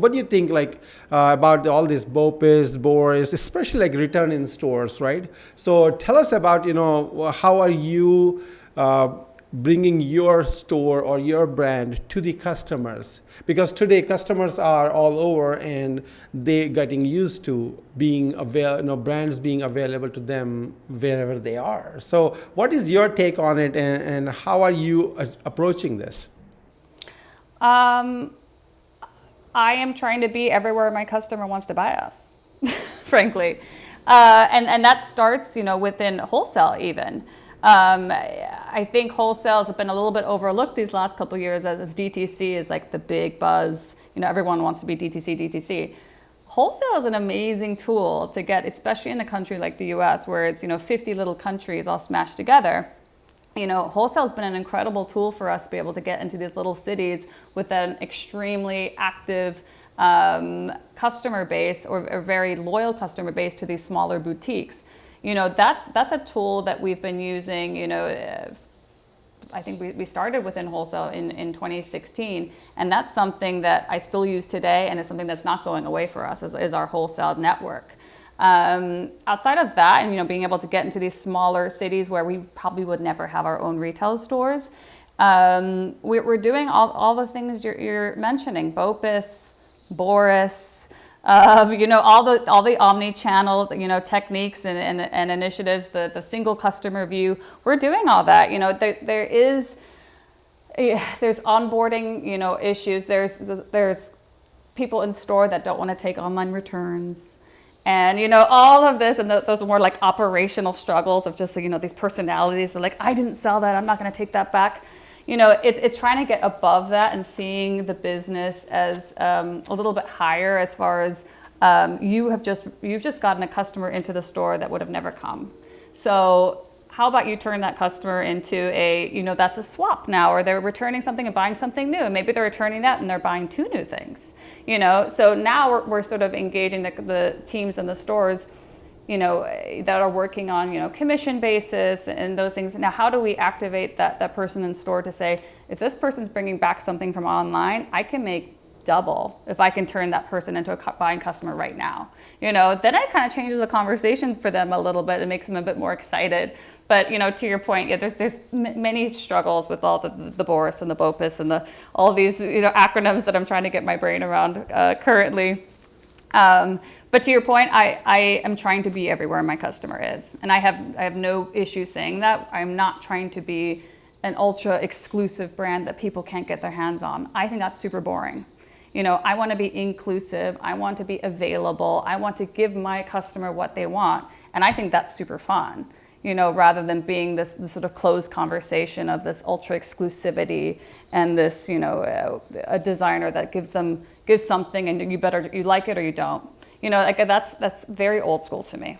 what do you think about all these BOPIS, BORIS, especially like return in stores, right? So tell us about, how are you bringing your store or your brand to the customers? Because today customers are all over and they getting used to being brands being available to them wherever they are. So what is your take on it, and how are you approaching this? Um, I am trying to be everywhere my customer wants to buy us, frankly. And that starts, within wholesale even. I think wholesale has been a little bit overlooked these last couple of years as DTC is like the big buzz. Everyone wants to be DTC. Wholesale is an amazing tool to get, especially in a country like the US where it's, 50 little countries all smashed together. Wholesale has been an incredible tool for us to be able to get into these little cities with an extremely active customer base or a very loyal customer base to these smaller boutiques. That's a tool that we've been using, I think we started within wholesale in 2016, and that's something that I still use today, and it's something that's not going away for us is our wholesale network. Outside of that, and being able to get into these smaller cities where we probably would never have our own retail stores, we're doing all the things you're mentioning: BOPIS, BORIS, all the omni-channel techniques and initiatives, the single customer view. We're doing all that. There's onboarding issues. There's people in store that don't want to take online returns. And, all of this, and those are more like operational struggles of just, these personalities. They're like, I didn't sell that. I'm not going to take that back. It's trying to get above that and seeing the business as a little bit higher as far as you've just gotten a customer into the store that would have never come. So how about you turn that customer into that's a swap now, or they're returning something and buying something new, and maybe they're returning that and they're buying 2 new things, So now we're sort of engaging the teams in the stores, that are working on, commission basis and those things. Now, how do we activate that person in store to say, if this person's bringing back something from online, I can make double if I can turn that person into a buying customer right now. Then it kind of changes the conversation for them a little bit and makes them a bit more excited. But to your point, there's many struggles with all the BORIS and the BOPIS and all these acronyms that I'm trying to get my brain around currently. But to your point, I am trying to be everywhere my customer is, and I have no issue saying that. I'm not trying to be an ultra exclusive brand that people can't get their hands on. I think that's super boring. I want to be inclusive. I want to be available. I want to give my customer what they want, and I think that's super fun. Rather than being this sort of closed conversation of this ultra exclusivity and this, a designer that gives something and you like it or you don't. That's very old school to me.